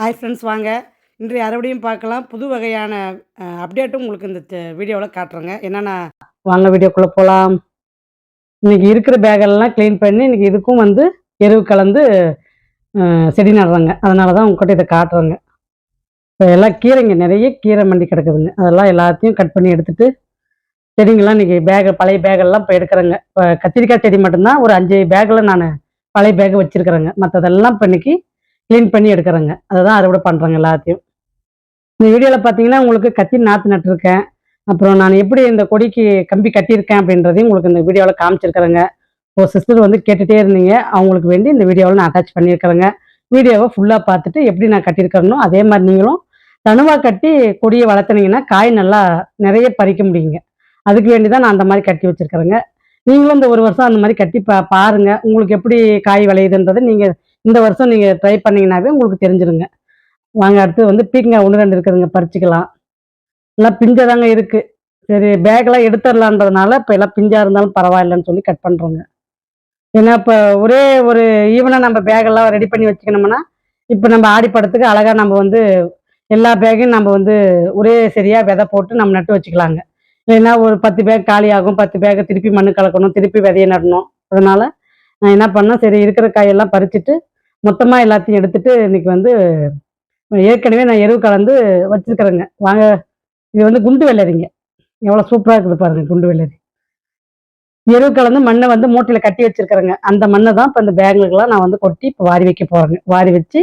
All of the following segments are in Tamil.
ஹாய் ஃப்ரெண்ட்ஸ், வாங்க இன்றைய அறுவடையும் பார்க்கலாம். புது வகையான அப்டேட்டும் உங்களுக்கு இந்த வீடியோவில் காட்டுறேங்க. என்னென்னா வாங்க வீடியோக்குள்ளே போகலாம். இன்றைக்கி இருக்கிற பேகெல்லாம் க்ளீன் பண்ணி இன்றைக்கி இதுக்கும் எருவு கலந்து செடி நடுறாங்க. அதனால தான் உங்கள்கிட்ட இதை காட்டுறேங்க. இப்போ எல்லாம் கீரைங்க, நிறைய கீரை மண்டி கிடக்குதுங்க. அதெல்லாம் எல்லாத்தையும் கட் பண்ணி எடுத்துகிட்டு செடிங்கெல்லாம் இன்றைக்கி பழைய பேகெல்லாம் இப்போ எடுக்கிறேங்க. இப்போ கத்திரிக்காய் செடி மட்டும்தான் ஒரு 5 பேக்கில் நான் பழைய பேக் வச்சுருக்கிறேங்க. மற்றதெல்லாம் இப்போ இன்றைக்கி க்ளீன் பண்ணி எடுக்கிறேங்க. அதை தான் அறுவடை பண்ணுறேங்க எல்லாத்தையும். இந்த வீடியோவில் பார்த்தீங்கன்னா உங்களுக்கு கத்தி நாற்று நட்டுருக்கேன். அப்புறம் நான் எப்படி இந்த கொடிக்கு கம்பி கட்டியிருக்கேன் அப்படின்றதையும் உங்களுக்கு இந்த வீடியோவில் காமிச்சிருக்கிறேங்க. ஒரு சிஸ்டர் கேட்டுகிட்டே இருந்தீங்க, அவங்களுக்கு வேண்டி இந்த வீடியோவில் நான் அட்டாச் பண்ணியிருக்கிறேங்க. வீடியோவை ஃபுல்லாக பார்த்துட்டு எப்படி நான் கட்டியிருக்கிறனோ அதே மாதிரி நீங்களும் தனுவாக கட்டி கொடியை வளர்த்துனீங்கன்னா காய் நல்லா நிறைய பறிக்க முடியுங்க. அதுக்கு வேண்டி தான் நான் அந்த மாதிரி கட்டி வச்சுருக்கிறேங்க. நீங்களும் இந்த ஒரு வருஷம் அந்த மாதிரி கட்டி பாருங்கள். உங்களுக்கு எப்படி காய் விளையுதுன்றதை நீங்கள் இந்த வருஷம் நீங்கள் ட்ரை பண்ணிங்கன்னாவே உங்களுக்கு தெரிஞ்சிருங்க. வாங்க அடுத்து பீக்கங்காய் 1, 2 இருக்குதுங்க, பறிச்சுக்கலாம். எல்லாம் பிஞ்சாக தாங்க இருக்குது. சரி, பேக்கெல்லாம் எடுத்துடலான்றதுனால இப்போ எல்லாம் பிஞ்சாக இருந்தாலும் பரவாயில்லைன்னு சொல்லி கட் பண்ணுறோங்க. ஏன்னா இப்போ ஒரே ஒரு ஈவனாக நம்ம பேக்கெல்லாம் ரெடி பண்ணி வச்சுக்கணும்னா இப்போ நம்ம ஆடி படத்துக்கு அழகாக நம்ம எல்லா பேக்கையும் நம்ம ஒரே சரியாக விதை போட்டு நம்ம நட்டு வச்சுக்கலாங்க. இல்லைன்னா ஒரு 10 பேக் காலி ஆகும். 10 பேக்கை திருப்பி மண்ணு கலக்கணும், திருப்பி விதையை நடணும். அதனால் நான் என்ன பண்ணேன், சரி இருக்கிற காயெல்லாம் பறிச்சுட்டு மொத்தமாக எல்லாத்தையும் எடுத்துகிட்டு இன்றைக்கி ஏற்கனவே நான் எருவு கலந்து வச்சிருக்கிறேங்க. வாங்க, இது குண்டு வெள்ளரிங்க. எவ்வளோ சூப்பராக இருக்குது பாருங்கள், குண்டு வெள்ளரி. எருவு கலந்து மண்ணை மூட்டையில் கட்டி வச்சிருக்கிறேங்க. அந்த மண்ணை தான் இப்போ இந்த பேங்குக்கெல்லாம் நான் கொட்டி இப்போ வாரி வைக்க போகிறேங்க. வாரி வச்சு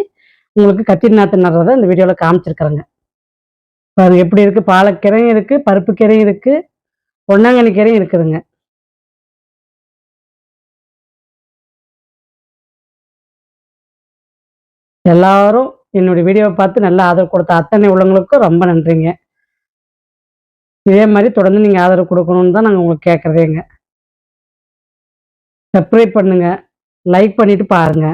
உங்களுக்கு கத்திரி நாற்று நடுறதை இந்த வீடியோவில் காமிச்சிருக்கிறேங்க. பாருங்க எப்படி இருக்குது. பாலக்கீரையும் இருக்குது, பருப்பு கீரையும் இருக்குது, பொன்னாங்கண்ணி கீரையும் இருக்குதுங்க. எல்லாரும் என்னுடைய வீடியோவை பார்த்து நல்லா ஆதரவு கொடுத்த அத்தனை உள்ளவங்களுக்கும் ரொம்ப நன்றிங்க. இதே மாதிரி தொடர்ந்து நீங்கள் ஆதரவு கொடுக்கணும்னு தான் நாங்கள் உங்களுக்கு கேட்குறதேங்க. சப்ஸ்கிரைப் பண்ணுங்க, லைக் பண்ணிட்டு பாருங்க.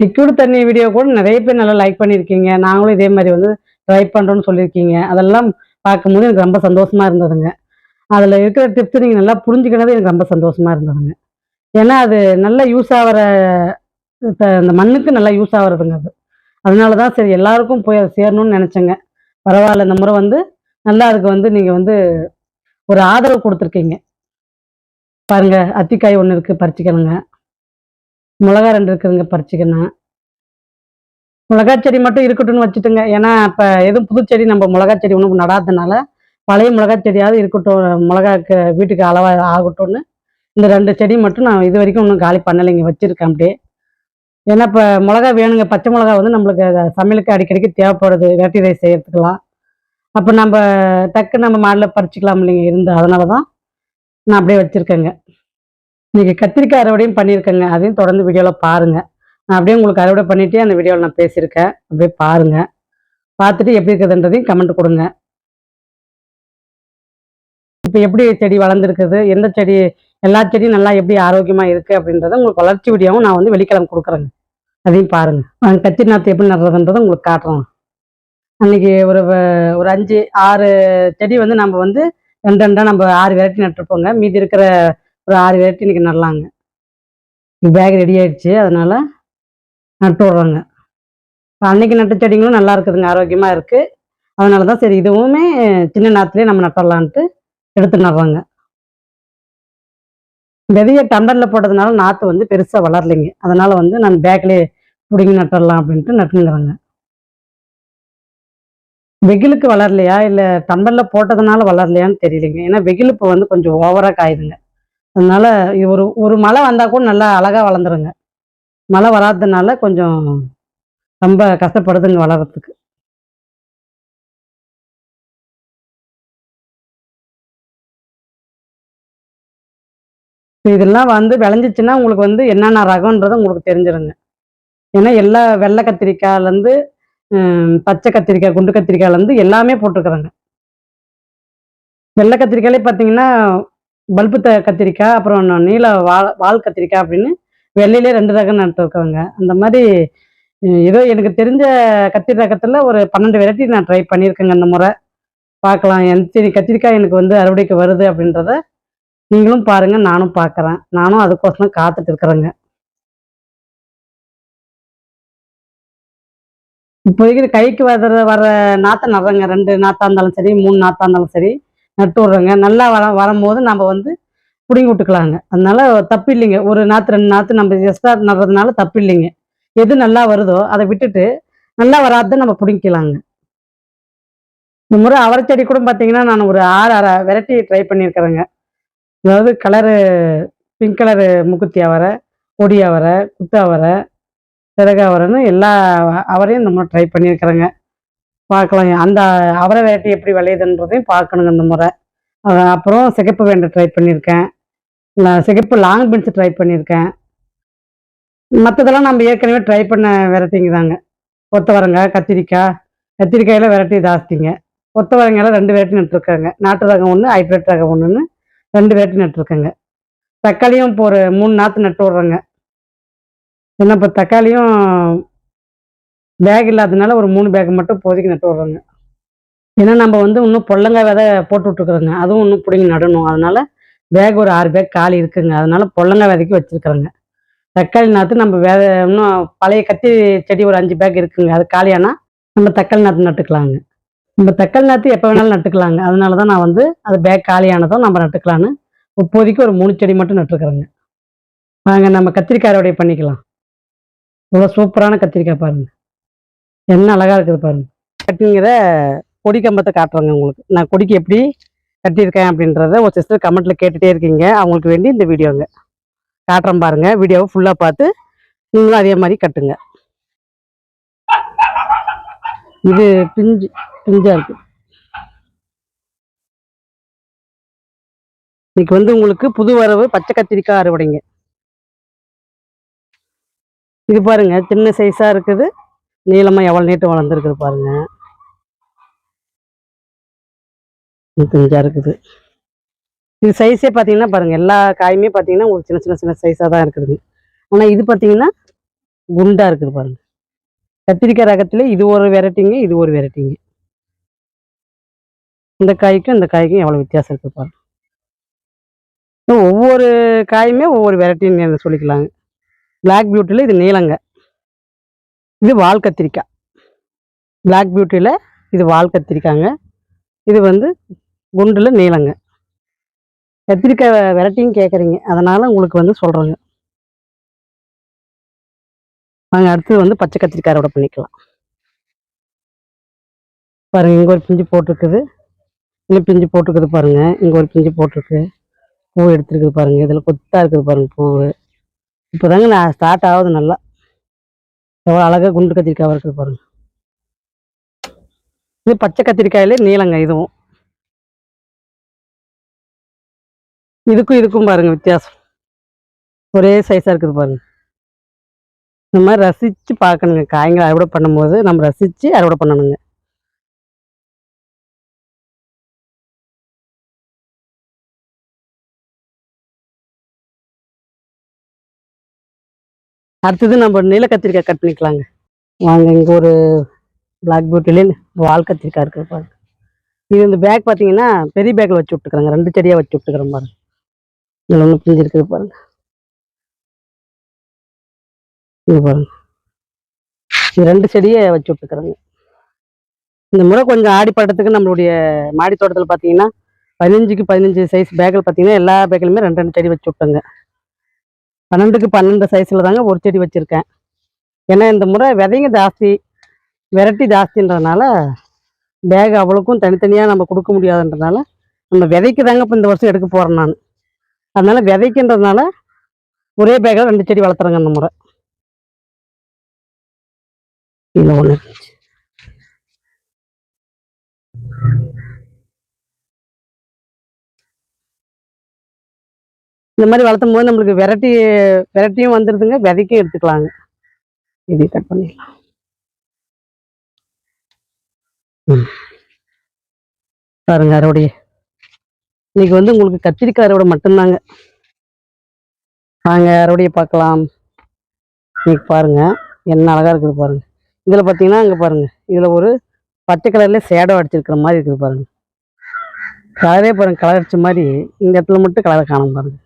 லிக்விட் தண்ணி வீடியோ கூட நிறைய பேர் நல்லா லைக் பண்ணியிருக்கீங்க. நாங்களும் இதே மாதிரி ட்ரை பண்ணுறோன்னு சொல்லியிருக்கீங்க. அதெல்லாம் பார்க்கும்போது எனக்கு ரொம்ப சந்தோஷமா இருந்ததுங்க. அதில் இருக்கிற டிப்ஸ் நீங்கள் நல்லா புரிஞ்சுக்கினது எனக்கு ரொம்ப சந்தோஷமா இருந்ததுங்க. ஏன்னா அது நல்லா யூஸ் ஆகிற இந்த மண்ணுக்கு நல்லா யூஸ் ஆகுறதுங்க அது. அதனால தான் சரி எல்லாருக்கும் போய் அதை சேரணும்னு நினச்சேங்க. பரவாயில்ல, இந்த முறை நல்லா அதுக்கு நீங்கள் ஒரு ஆதரவு கொடுத்துருக்கீங்க. பாருங்க, அத்திக்காய் 1 இருக்குது, பறிச்சுக்கணுங்க. மிளகா 2 இருக்குதுங்க, பறிச்சுக்கணும். மிளகா செடி மட்டும் இருக்கட்டும்னு வச்சுட்டுங்க. ஏன்னா இப்போ எதுவும் புதுச்செடி நம்ம மிளகா செடி ஒன்றும் நடாததுனால பழைய மிளகா செடியாவது இருக்கட்டும், மிளகாக்கு வீட்டுக்கு அளவாக ஆகட்டும்னு இந்த 2 செடி மட்டும் நான் இது வரைக்கும் ஒன்றும் காலி பண்ணலைங்க, வச்சுருக்கேன் அப்படியே. ஏன்னா இப்போ மிளகா வேணுங்க. பச்சை மிளகா நம்மளுக்கு சமையலுக்கு அடிக்கடிக்கு தேவைப்படுது, வெரைட்டி ரைஸ் செய்யறதுக்கெல்லாம். அப்போ நம்ம மாடில் பறிச்சுக்கலாம் இல்லைங்க அதனால தான் நான் அப்படியே வச்சுருக்கேங்க. இன்றைக்கி கத்திரிக்காய் அறுவடையும் பண்ணியிருக்கேங்க. அதையும் தொடர்ந்து வீடியோவில் பாருங்கள். நான் அப்படியே உங்களுக்கு அறுவடை பண்ணிகிட்டே அந்த வீடியோவில் நான் பேசியிருக்கேன். அப்படியே பாருங்கள். பார்த்துட்டு எப்படி இருக்குதுன்றதையும் கமெண்ட் கொடுங்க. இப்போ எப்படி செடி வளர்ந்துருக்குது, எந்த செடி, எல்லா செடியும் நல்லா எப்படி ஆரோக்கியமாக இருக்குது அப்படின்றத உங்களுக்கு வளர்ச்சி வீடியோவும் நான் வெள்ளிக்கிழமை கொடுக்குறேங்க. அதையும் பாருங்கள். கத்திரி நாற்று எப்படி நடுறதுன்றதை உங்களுக்கு காட்டுறோம். அன்றைக்கி ஒரு 5, 6 செடி நம்ம 2 2 நம்ம 6 வெரைட்டி நட்டுருப்போங்க. மீதி இருக்கிற ஒரு 6 வெரைட்டி இன்றைக்கி நடலாங்க. பேக் ரெடி ஆகிடுச்சு, அதனால் நட்டு விட்றோங்க. இப்போ அன்றைக்கி நட்ட செடிங்களும் நல்லா இருக்குதுங்க, ஆரோக்கியமாக இருக்குது. அதனால தான் சரி இதுவுமே சின்ன நாற்றுலேயே நம்ம நட்டுடலான்ட்டு எடுத்து நடுறோங்க. விதையை டம்ளரில் போட்டதுனால நாற்று பெருசாக வளரலைங்க. அதனால் நான் பேக்லேயே பிடுங்கி நட்டுடலாம் அப்படின்ட்டு நட்டுங்கிறேங்க. வெயிலுக்கு வளரலையா இல்லை டம்ளரில் போட்டதுனால வளரலையான்னு தெரியலைங்க. ஏன்னா வெயில் இப்போ கொஞ்சம் ஓவராக காயுதுங்க. அதனால இது ஒரு மழை வந்தால் கூட நல்லா அழகாக வளர்ந்துருங்க. மழை வராததுனால கொஞ்சம் ரொம்ப கஷ்டப்படுதுங்க வளர்கிறதுக்கு. இதெல்லாம் விளைஞ்சிச்சுன்னா உங்களுக்கு என்னென்ன ரகம்ன்றது உங்களுக்கு தெரிஞ்சிருங்க. ஏன்னா எல்லா வெள்ளை கத்திரிக்காயிலேருந்து பச்சை கத்திரிக்காய், குண்டு கத்திரிக்காயிலேருந்து எல்லாமே போட்டிருக்குறேங்க. வெள்ளை கத்திரிக்காயிலே பார்த்தீங்கன்னா பல்பு கத்திரிக்காய், அப்புறம் நீல வால் கத்திரிக்காய் அப்படின்னு வெள்ளையிலே 2 ரகம் நட்டுருக்கேங்க. அந்த மாதிரி ஏதோ எனக்கு தெரிஞ்ச கத்திரி ரகத்தில் ஒரு 12 வெரைட்டி நான் ட்ரை பண்ணியிருக்கேங்க இந்த முறை. பார்க்கலாம் எந்த கத்திரிக்காய் எனக்கு அறுவடைக்கு வருது அப்படின்றத நீங்களும் பாருங்கள், நானும் பார்க்குறேன். நானும் அதுக்கோசரம் காத்துட்டு இருக்கிறேங்க. இப்போதைக்கு கைக்கு வர நாற்றை நடுறேங்க. 2 நாற்றா இருந்தாலும் சரி, 3 நாற்றா இருந்தாலும் சரி நட்டு விட்றேங்க. நல்லா வரும்போது நம்ம வந்து புடுங்கி விட்டுக்கலாங்க. அதனால தப்பு இல்லைங்க. ஒரு நாற்று 2 நாற்று நம்ம எக்ஸ்ட்ரா நடுறதுனால தப்பு இல்லைங்க. எது நல்லா வருதோ அதை விட்டுட்டு, நல்லா வராதத நம்ம புடுங்கிக்கலாங்க. இந்த முறை அவரை செடி கூட பார்த்தீங்கன்னா, நான் ஒரு 6 வெரைட்டி ட்ரை பண்ணியிருக்கிறேங்க. அதாவது பிங்க் கலரு மூக்குத்தி அவரை, கொடி அவரை, குத்து அவரை, சிறகு அவரைன்னு எல்லா அவரையும் இந்த முறை ட்ரை பண்ணியிருக்கிறேங்க. பார்க்கலாம். அந்த அவரை வெரைட்டி எப்படி விளையுதுன்றதையும் பார்க்கணுங்க இந்த முறை. அப்புறம் சிகப்பு வெண்டை ட்ரை பண்ணியிருக்கேன். சிகப்பு லாங் பீன்ஸ் ட்ரை பண்ணியிருக்கேன். மற்றதெல்லாம் நம்ம ஏற்கனவே ட்ரை பண்ண வெரைட்டிங்க தாங்க. கொத்தவரங்காய், கத்திரிக்காய். கத்திரிக்காயில வெரைட்டி ஜாஸ்திங்க. கொத்தவரங்காயில 2 வெரைட்டி நட்டுருக்கேங்க. நாட்டு ரகம் 1, ஹைப்ரிட் ரகம் 1ன்னு 2 வெரைட்டி நட்டுருக்கேங்க. தக்காளியும் இப்போ ஒரு 3 நாற்று நட்டு விட்றேங்க. ஏன்னா இப்போ தக்காளியும் பேக் இல்லாததுனால ஒரு 3 பேக் மட்டும் இப்போதைக்கு நட்டு விட்றேங்க. ஏன்னா நம்ம வந்து இன்னும் பொடலங்காய் விதை போட்டு விட்டுருக்குறோங்க. அதுவும் இன்னும் பிடுங்கி நடணும். அதனால பேக் ஒரு 6 பேக் காலி இருக்குங்க. அதனால பொடலங்காய் விதைக்கு வச்சிருக்கிறேங்க. தக்காளி நாற்று நம்ம இன்னும் பழைய கத்தி செடி ஒரு 5 பேக் இருக்குங்க. அது காலியானா நம்ம தக்காளி நாற்று நட்டுக்கலாங்க. நம்ம தக்காளி நாற்று எப்போ வேணாலும் நட்டுக்கலாங்க. அதனால தான் நான் வந்து அது பேக் காலியானதும் நம்ம நட்டுக்கலான்னு இப்போதைக்கு ஒரு 3 செடி மட்டும் நட்டுருக்குறேங்க. வாங்க நம்ம கத்திரிக்காய் அறுவடை பண்ணிக்கலாம். இவ்வளோ சூப்பரான கத்திரிக்காய் பாருங்க. என்ன அழகா இருக்குது பாருங்க. கட்டிங்கிற கொடி கம்பத்தை காட்டுறேங்க உங்களுக்கு. நான் கொடிக்கு எப்படி கட்டியிருக்கேன் அப்படின்றத ஒரு சிஸ்டர் கமெண்ட்ல கேட்டுட்டே இருக்கீங்க. அவங்களுக்கு வேண்டி இந்த வீடியோங்க காட்டுறேன் பாருங்க. வீடியோவை ஃபுல்லாக பார்த்து நீங்களும் அதே மாதிரி கட்டுங்க. இது பிஞ்சா இருக்கு. இன்னைக்கு வந்து உங்களுக்கு புது வரவு பச்சை கத்திரிக்காய் அறுவடைங்க. இது பாருங்க சின்ன சைஸா இருக்குது. நீளமா எவ்வளவு நீட்டம் வளர்ந்துருக்குது பாருங்க. பிஞ்சா இருக்குது. இது சைஸே பார்த்தீங்கன்னா பாருங்க, எல்லா காயுமே பார்த்தீங்கன்னா உங்களுக்கு சின்ன சின்ன சின்ன சைஸாக தான் இருக்குதுங்க. ஆனால் இது பார்த்தீங்கன்னா குண்டா இருக்குது பாருங்க. கத்திரிக்காய் ரகத்துல இது ஒரு வெரைட்டிங்க, இது ஒரு வெரைட்டிங்க. இந்த காய்க்கும் இந்த காய்க்கும் எவ்வளவு வித்தியாசம் இருக்குது பாருங்க. ஒவ்வொரு காயுமே ஒவ்வொரு வெரைட்டின்னு சொல்லிக்கலாங்க. பிளாக் பியூட்டியில் இது நீளங்க. இது வால் கத்திரிக்காய். பிளாக் பியூட்டியில் இது வால் கத்திரிக்காங்க. இது வந்து குண்டுல நீளங்க. கத்திரிக்காய் வெரைட்டின்னு கேட்குறீங்க, அதனால உங்களுக்கு வந்து சொல்கிறேங்க. நாங்கள் அடுத்தது வந்து பச்சை கத்திரிக்காய் அறுவடை பண்ணிக்கலாம். பாருங்க, இங்கே ஒரு பிஞ்சு போட்டிருக்குது, இன்னும் பிஞ்சு போட்டிருக்குது பாருங்க. இங்கே ஒரு பிஞ்சு போட்டிருக்கு, பூ எடுத்துருக்குது பாருங்க. இதில் கொத்தாக இருக்குது பாருங்க பூ. இப்போதாங்க நான் ஸ்டார்ட் ஆகுது நல்லா. எவ்வளோ அழகாக குண்டு கத்திரிக்காய் இருக்குது பாருங்க. இது பச்சை கத்திரிக்காயிலே நீளங்க. இதுக்கும் பாருங்க வித்தியாசம். ஒரே சைஸாக இருக்குது பாருங்க. இந்த மாதிரி ரசித்து பார்க்கணுங்க. காய்களை அறுவடை பண்ணும்போது நம்ம ரசித்து அறுவடை பண்ணணுங்க. அடுத்தது நம்ம நீல கத்திரிக்காய் கட் பண்ணிக்கலாங்க. வாங்க, இங்கே ஒரு பிளாக் பியூட்டிலே வால் கத்திரிக்காய் இருக்குது பாருங்க. இது இந்த பேக் பார்த்தீங்கன்னா பெரிய பேக்கில் வச்சு விட்டுக்கிறேங்க. 2 செடியாக வச்சு விட்டுக்கிறேன் பாருங்க. இதில் ஒன்று பிஞ்சு இருக்குது பாருங்க. இது பாருங்க, இது 2 செடியை வச்சு விட்டுக்கிறேங்க. இந்த முறை கொஞ்சம் ஆடிப்பட்டத்துக்கு நம்மளுடைய மாடி தோட்டத்தில் பார்த்தீங்கன்னா 15க்கு 15 சைஸ் பேக்கில் பார்த்தீங்கன்னா எல்லா பேக்கிலுமே 2 செடி வச்சு விட்டேங்க. 12க்கு 12 சைஸில் தாங்க ஒரு செடி வச்சுருக்கேன். ஏன்னா இந்த முறை விதைங்க ஜாஸ்தி, வெரைட்டி ஜாஸ்தின்றதுனால பேக் அவ்வளோக்கும் தனித்தனியாக நம்ம கொடுக்க முடியாதுன்றதுனால நம்ம விதைக்கு தாங்க இப்போ இந்த வருஷம் எடுக்க போகிறேன் நான். அதனால விதைக்குன்றதுனால ஒரே பேக்கில் 2 செடி வளர்த்துறேங்க இந்த முறை. இல்லை ஒன்று இந்த மாதிரி வளர்த்தும் போது நம்மளுக்கு வெரைட்டியும் வந்துடுதுங்க, விதைக்கும் எடுத்துக்கலாங்க. இதையும் கட் பண்ணிடலாம். பாருங்க அறுவடையே. இன்னைக்கு வந்து உங்களுக்கு கத்திரிக்காய் அறுவடை மட்டும்தாங்க. வாங்க அறுவடையை பார்க்கலாம். இன்னைக்கு பாருங்க என்ன அழகா இருக்குது பாருங்க. இதில் பார்த்தீங்கன்னா இங்கே பாருங்க, இதில் ஒரு பச்சை கலர்ல சேடோ அடிச்சிருக்கிற மாதிரி இருக்குது பாருங்க. கலரே பாருங்க, கலர் அடிச்ச மாதிரி இந்த இடத்துல மட்டும் கலரை காணும் பாருங்க.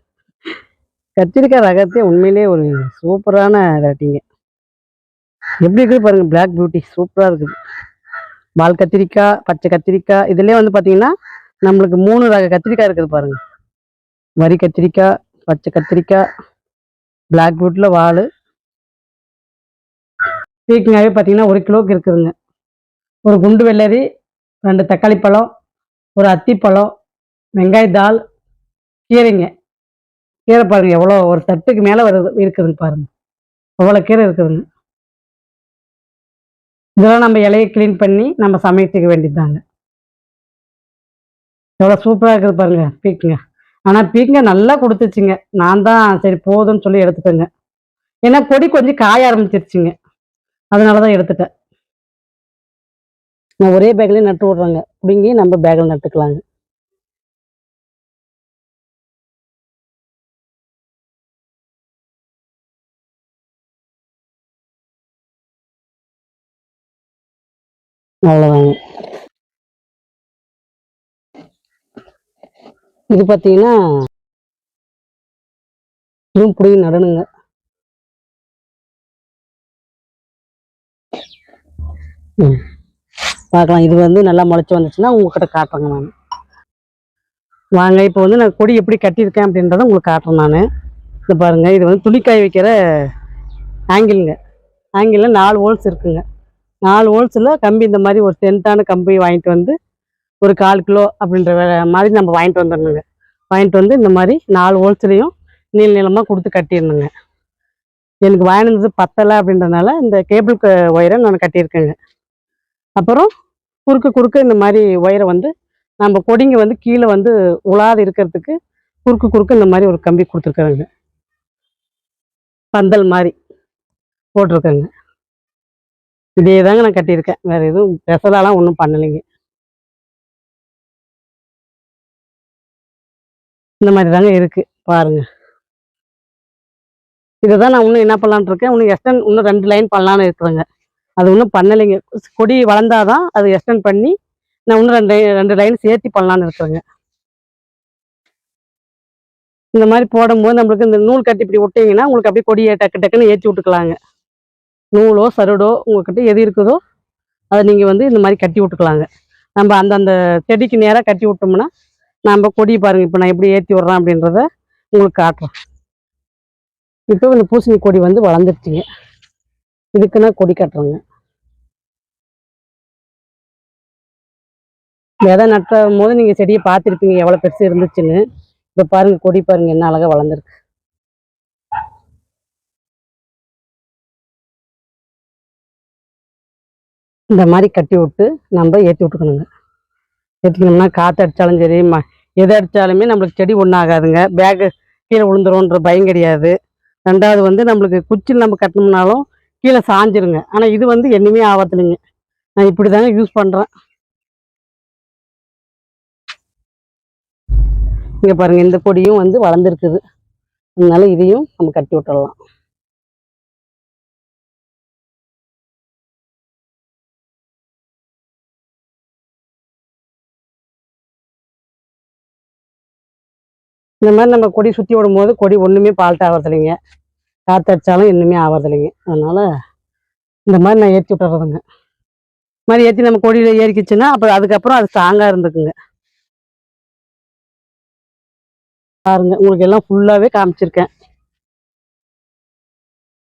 கத்திரிக்காய் ரகத்தே உண்மையிலே ஒரு சூப்பரான வெரைட்டிங்க. எப்படி இருக்குது பாருங்க, பிளாக் பியூட்டி சூப்பராக இருக்குது. வால் கத்திரிக்காய், பச்சை கத்திரிக்காய், இதுலேயே வந்து பார்த்தீங்கன்னா நம்மளுக்கு 3 ரக கத்திரிக்காய் இருக்குது பாருங்க. வரி கத்திரிக்காய், பச்சை கத்திரிக்காய், பிளாக் பியூட்டியில் வால். பீக்கங்காயே பார்த்தீங்கன்னா 1 கிலோவுக்கு இருக்குதுங்க. ஒரு குண்டு வெள்ளரி, 2 தக்காளி பழம், ஒரு அத்திப்பழம், வெங்காயத்தாள், கீரைங்க. கீரை பாருங்க எவ்வளோ, ஒரு தட்டுக்கு மேலே இருக்குதுங்க பாருங்க, அவ்வளோ கீரை இருக்குதுங்க. இதெல்லாம் நம்ம இலையை க்ளீன் பண்ணி நம்ம சமைச்சுக்க வேண்டியதுதாங்க. எவ்வளோ சூப்பராக இருக்குது பாருங்க பீக்கங்க. ஆனால் பீக்கங்க நல்லா கொடுத்துச்சுங்க. நான் தான் சரி போதும்னு சொல்லி எடுத்துட்டேங்க. ஏன்னா கொடி கொஞ்சம் காய ஆரம்பிச்சிருச்சுங்க, அதனால தான் எடுத்துட்டேன். நான் ஒரே பேக்லேயே நட்டு விட்றேங்க, பிடுங்கி நம்ம பேக்கில் நட்டுக்கலாங்க. அவ்வளோதாங்க. இது பார்த்தீங்கன்னா இதுவும் பிடிங்கி நடணுங்க. பார்க்கலாம். இது வந்து நல்லா முளைச்சி வந்துச்சுன்னா உங்ககிட்ட காட்டுறேங்க நான். வாங்க, இப்போ வந்து நான் கொடி எப்படி கட்டியிருக்கேன் அப்படின்றத உங்களுக்கு காட்டுறேன் நான். இது பாருங்கள், இது வந்து துணிக்காய் வைக்கிற ஆங்கிளுங்க. ஆங்கிளில் 4 ஹோல்ஸ் இருக்குங்க. 4 ஹோல்ஸில் கம்பி இந்த மாதிரி ஒரு சென்ட்டான கம்பி வாங்கிட்டு வந்து ஒரு 1/4 கிலோ அப்படின்ற மாதிரி நம்ம வாங்கிட்டு வந்துடணுங்க. வாங்கிட்டு வந்து இந்த மாதிரி 4 ஹோல்ஸ்லேயும் நீளமாக கொடுத்து கட்டிடணுங்க. எனக்கு வாங்கிட்டு வந்தது பத்தலை அப்படின்றதுனால இந்த கேபிள் ஒயரை நான் கட்டியிருக்கேங்க. அப்புறம் குறுக்க இந்த மாதிரி ஒயரை வந்து நம்ம கொடிங்க வந்து கீழே வந்து உலாது இருக்கிறதுக்கு குறுக்க இந்த மாதிரி ஒரு கம்பி கொடுத்துருக்குறேங்க. பந்தல் மாதிரி போட்டிருக்கேங்க. இதே தாங்க நான் கட்டியிருக்கேன், வேறு எதுவும் ஸ்பெஷலாலாம் ஒன்றும் பண்ணலைங்க. இந்த மாதிரி தாங்க இருக்குது பாருங்கள். இதை தான் நான் இன்னும் என்ன பண்ணலான்னு இருக்கேன். இன்னும் 2 லைன் பண்ணலான்னு இருக்கிறேங்க. அது இன்னும் பண்ணலைங்க. கொடி வளர்ந்தாதான் அது எக்ஸ்டெண்ட் பண்ணி நான் இன்னும் 2 லைன் சேர்த்து பண்ணலான்னு இருக்கிறேங்க. இந்த மாதிரி போடும்போது நம்மளுக்கு இந்த நூல் கட்டி இப்படி விட்டிங்கன்னா உங்களுக்கு அப்படியே கொடியை டக்குன்னு ஏற்றி விட்டுக்கலாங்க. நூலோ சருடோ உங்கள்கிட்ட எது இருக்குதோ அதை நீங்கள் வந்து இந்த மாதிரி கட்டி விட்டுக்கலாங்க. நம்ம அந்தந்த செடிக்கு நேராக கட்டி விட்டோம்னா நம்ம கொடி பாருங்கள், இப்போ நான் எப்படி ஏற்றி விட்றேன் அப்படின்றத உங்களுக்கு காட்டுறேன். இப்போ இந்த பூசணி கொடி வந்து வளர்ந்துருச்சுங்க. இதுக்கு நான் கொடி கட்டுறேங்க. விதை நட்டும் போது நீங்கள் செடியை பார்த்துருப்பீங்க எவ்வளோ பெருசு இருந்துச்சுன்னு. இப்போ பாருங்கள் கொடி பாருங்கள் என்ன அழகாக வளர்ந்துருக்கு. இந்த மாதிரி கட்டி விட்டு நம்ம ஏற்றி விட்டுக்கணுங்க. ஏற்றிக்கணும்னா காற்று அடித்தாலும் சரி எது அடித்தாலுமே நம்மளுக்கு செடி ஒன்றாகாதுங்க. பேக்கு கீழே விழுந்துரும்ன்ற பயம் கிடையாது. 2வது வந்து நம்மளுக்கு குச்சியில் நம்ம கட்டினோம்னாலும் கீழே சாஞ்சிருங்க. ஆனால் இது வந்து என்னமே ஆபத்துலைங்க. நான் இப்படி தாங்க யூஸ் பண்ணுறேன். இங்கே பாருங்கள், இந்த கொடியும் வந்து வளர்ந்துருக்குது. அதனால இதையும் நம்ம கட்டி விட்டுடலாம். இந்த மாதிரி நம்ம கொடி சுற்றி விடும்போது கொடி ஒன்றுமே பால்ட் ஆகிறதில்லைங்க, காற்று அடித்தாலும் இன்னுமே ஆகிறதில்லைங்க. அதனால் இந்த மாதிரி நான் ஏற்றி விட்டுறதுங்க. இந்த மாதிரி ஏற்றி நம்ம கொடியில் ஏறிக்கிச்சுன்னா அப்புறம் அதுக்கப்புறம் அது ஸ்ட்ராங்காக இருந்துக்குங்க. பாருங்க, உங்களுக்கு எல்லாம் ஃபுல்லாகவே காமிச்சிருக்கேன்.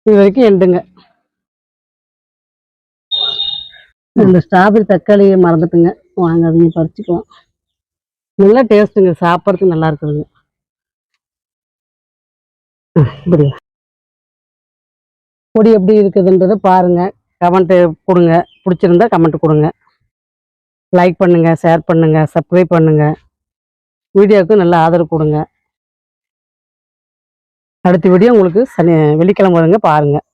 இது வரைக்கும் எண்டுங்க. இந்த ஸ்ட்ராபெரி தக்காளியை மறந்துட்டுங்க, வாங்க அதையும் பறிச்சுக்கலாம். நல்லா டேஸ்ட்டுங்க, சாப்பிட்றதுக்கு நல்லா இருக்குதுங்க. இப்படி கொடி எப்படி இருக்குதுன்றதை பாருங்கள், கமெண்ட்டு கொடுங்க. பிடிச்சிருந்தா கமெண்ட் கொடுங்க. லைக் பண்ணுங்கள், ஷேர் பண்ணுங்கள், சப்ஸ்கிரைப் பண்ணுங்கள். வீடியோவுக்கு நல்ல ஆதரவு கொடுங்க. அடுத்த வீடியோ உங்களுக்கு வெள்ளிக்கிழமை வருங்க, பாருங்கள்.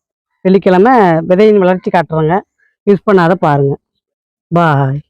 வெள்ளிக்கிழமை விதையின் வளர்ச்சி காட்டுறேங்க, யூஸ் பண்ணாத பாருங்கள். பாய்.